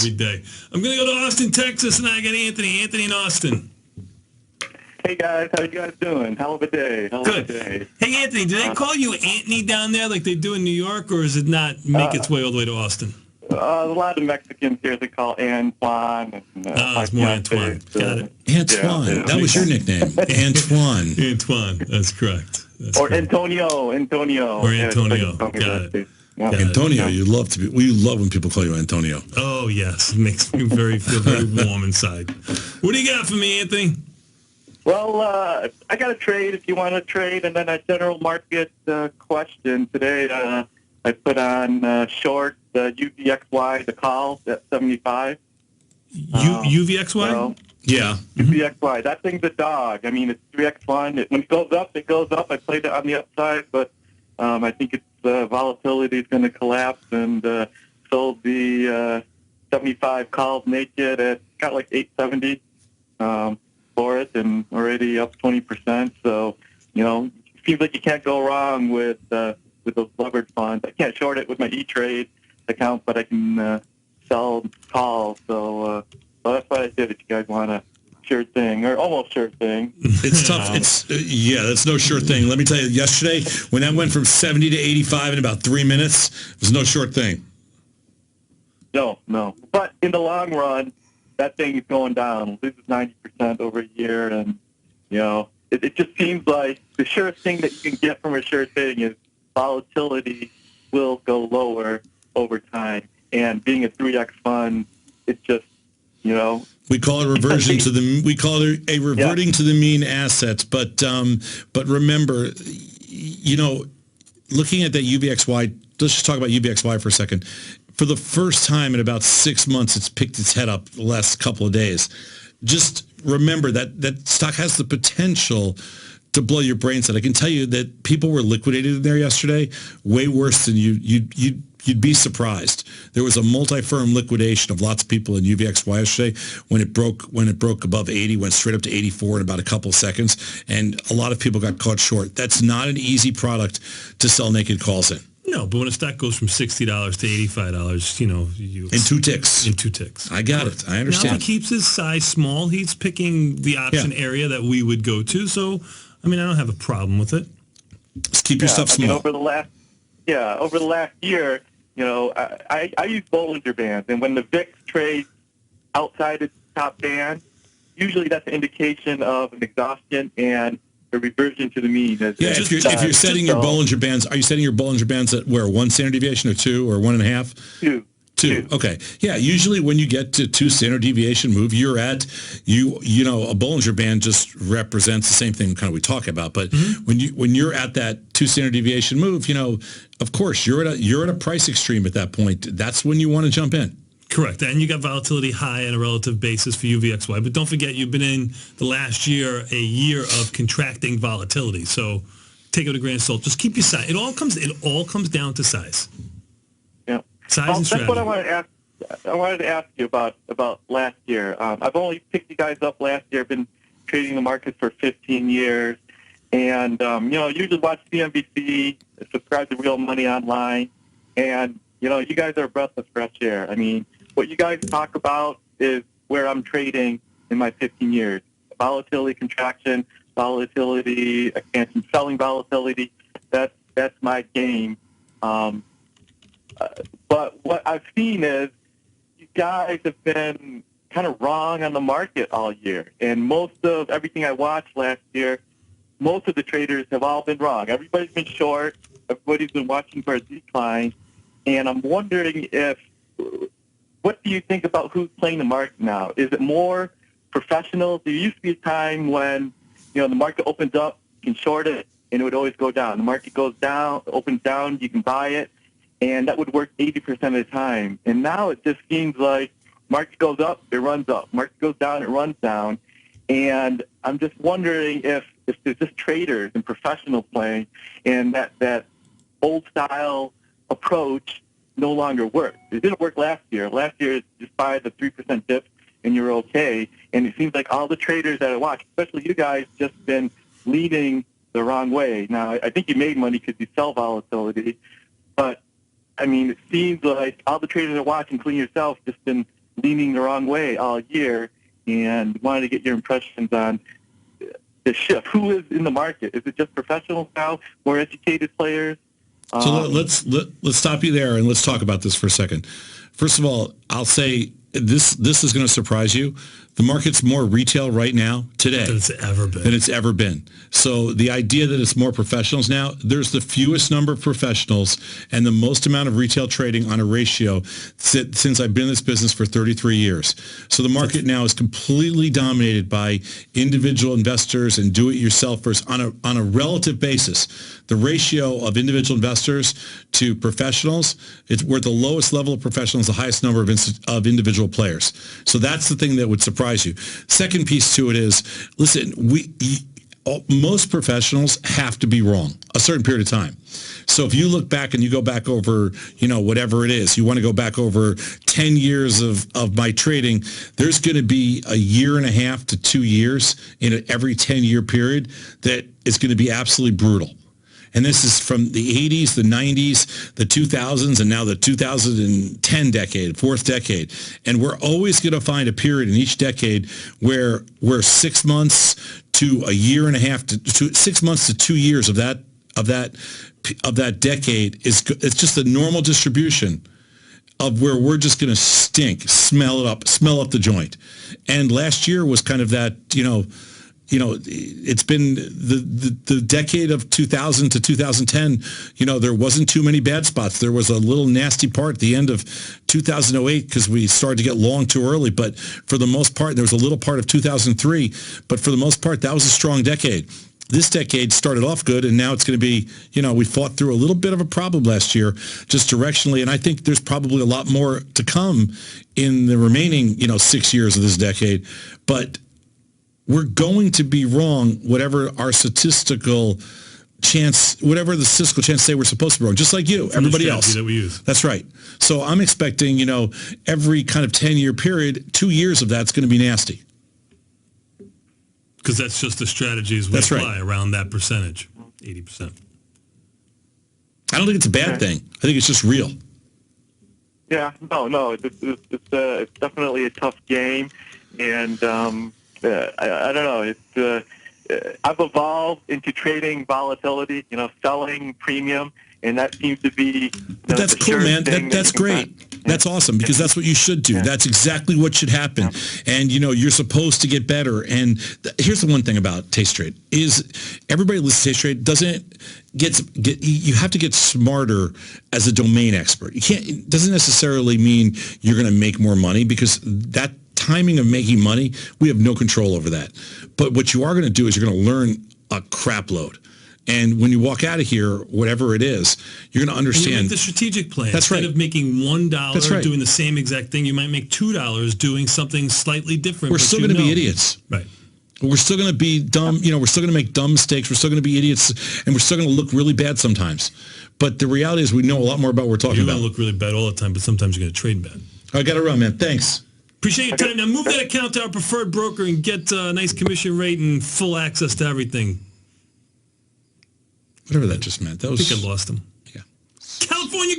every day. I'm going to go to Austin, Texas, and I got Anthony. Anthony in Austin. Hey, guys. How you guys doing? Hell of a day. Good. Hey, Anthony, do they call you Anthony down there like they do in New York, or does it not make its way all the way to Austin? A lot of Mexicans here they call Antoine. And, it's more Antoine. Got it. Antoine. That was your nickname. Antoine. Antoine. That's correct. Or Antonio. Or Antonio. Got it. Yeah. Antonio, you love when people call you Antonio. Oh, yes. It makes me feel very warm inside. What do you got for me, Anthony? Well, I got a trade if you want to trade, and then a general market question. Today I put on short the UVXY, the calls at 75. UVXY? So, yeah. UVXY. That thing's a dog. I mean, it's 3x1. When it goes up, it goes up. I played it on the upside, but I think its volatility is going to collapse, and sold the 75 calls naked at got like 870 for it, and already up 20%. So, it seems like you can't go wrong with those levered funds. I can't short it with my E-Trade account, but I can sell calls. So that's what I did. If you guys want a sure thing, or almost sure thing. It's tough. That's no sure thing. Let me tell you, yesterday, when that went from 70 to 85 in about 3 minutes, it was no short thing. No. But in the long run, that thing is going down. Loses 90% over a year, and, it just seems like the surest thing that you can get from a sure thing is volatility will go lower over time. And being a 3x fund, it's just, we call it reversion to the. We call it a reverting to the mean assets. But remember, looking at that UVXY. Let's just talk about UVXY for a second. For the first time in about 6 months, it's picked its head up the last couple of days. Just remember that stock has the potential to blow your brains out. I can tell you that people were liquidated in there yesterday, way worse than you'd be surprised. There was a multi-firm liquidation of lots of people in UVXY yesterday when it broke above 80, went straight up to 84 in about a couple of seconds, and a lot of people got caught short. That's not an easy product to sell naked calls in. No, but when a stock goes from $60 to $85, in 2 ticks. In 2 ticks. I got it. I understand. Now he keeps his size small. He's picking the option area that we would go to. So, I don't have a problem with it. Just keep your stuff small. Over the last year, I use Bollinger Bands, and when the VIX trades outside its top band, usually that's an indication of an exhaustion and a reversion to the mean. If you're setting your Bollinger Bands, are you setting your Bollinger Bands at where, 1 standard deviation or 2 or 1.5? 2. Okay. Yeah. Usually when you get to 2 standard deviation move, you're at a Bollinger Band just represents the same thing kind of we talk about. But when you're at that 2 standard deviation move, of course you're at a price extreme at that point. That's when you want to jump in. Correct. And you got volatility high on a relative basis for UVXY. But don't forget, you've been in the last year, a year of contracting volatility. So take it with a grain of salt. Just keep your size. It all comes down to size. Yeah. Size and strategy. That's what I wanted to ask. I wanted to ask you about last year. I've only picked you guys up last year. I've been trading the market for 15 years. And, usually watch CNBC, subscribe to Real Money Online. And, you guys are a breath of fresh air. What you guys talk about is where I'm trading in my 15 years. Volatility, contraction, volatility, expansion, selling volatility. That's my game. But what I've seen is you guys have been kind of wrong on the market all year. And most of everything I watched last year, most of the traders have all been wrong. Everybody's been short. Everybody's been watching for a decline. And I'm wondering what do you think about who's playing the market now? Is it more professionals? There used to be a time when, the market opens up, you can short it, and it would always go down. The market goes down, opens down, you can buy it, and that would work 80% of the time. And now it just seems like market goes up, it runs up. Market goes down, it runs down. And I'm just wondering if there's just traders and professionals playing, and that old-style approach no longer works. It didn't work last year. Last year, just buy the 3% dip and you're okay. And it seems like all the traders that I watch, especially you guys, just been leading the wrong way. Now, I think you made money because you sell volatility, but, it seems like all the traders I watch, including yourself, just been leaning the wrong way all year, and wanted to get your impressions on the shift. Who is in the market? Is it just professionals now, more educated players? So let's stop you there and let's talk about this for a second. First of all, I'll say this is going to surprise you. The market's more retail right now today Than it's ever been. So the idea that it's more professionals now, there's the fewest number of professionals and the most amount of retail trading on a ratio since I've been in this business for 33 years. So the market now is completely dominated by individual investors and do-it-yourselfers on a relative basis. The ratio of individual investors to professionals, we're at the lowest level of professionals, the highest number of individual players. So that's the thing that would surprise you. Second piece to it is, listen, most professionals have to be wrong a certain period of time. So if you look back and you go back over, whatever it is, you want to go back over 10 years of my trading, there's going to be a year and a half to 2 years in every 10-year period that is going to be absolutely brutal. And this is from the 80s, the 90s, the 2000s, and now the 2010 decade, fourth decade. And we're always going to find a period in each decade where 6 months to a year and a half to 6 months to 2 years of that decade it's just a normal distribution of where we're just going to smell up the joint. And last year was kind of that, it's been the decade of 2000 to 2010. There wasn't too many bad spots. There was a little nasty part at the end of 2008 because we started to get long too early. But for the most part, there was a little part of 2003. But for the most part, that was a strong decade. This decade started off good, and now it's going to be, we fought through a little bit of a problem last year, just directionally. And I think there's probably a lot more to come in the remaining, 6 years of this decade. But we're going to be wrong, whatever the statistical chance say we're supposed to be wrong, just like you, everybody else. That we use. That's right. So I'm expecting, every kind of 10-year period, 2 years of that's going to be nasty. Because that's just the strategies we apply around that percentage, 80%. I don't think it's a bad thing. I think it's just real. Yeah, no, it's definitely a tough game, and I don't know. I've evolved into trading volatility, selling premium, and that seems to be. But that's cool, man. That's great. That's awesome because that's what you should do. Yeah. That's exactly what should happen. Yeah. And you're supposed to get better. And here's the one thing about TastyTrade is everybody who listens to TastyTrade you have to get smarter as a domain expert. It doesn't necessarily mean you're going to make more money because that timing of making money, we have no control over that. But what you are going to do is you're going to learn a crap load. And when you walk out of here, whatever it is, you're going to understand. And you make the strategic plan. That's right. Instead of making $1 doing the same exact thing, you might make $2 doing something slightly different. We're still going to be idiots. Right. We're still going to be dumb. We're still going to make dumb mistakes. We're still going to be idiots. And we're still going to look really bad sometimes. But the reality is we know a lot more about what we're talking about. You're going to look really bad all the time, but sometimes you're going to trade bad. I got to run, man. Thanks. Appreciate your time. Now move that account to our preferred broker and get a nice commission rate and full access to everything. Whatever that just meant. I think I lost him. Yeah. California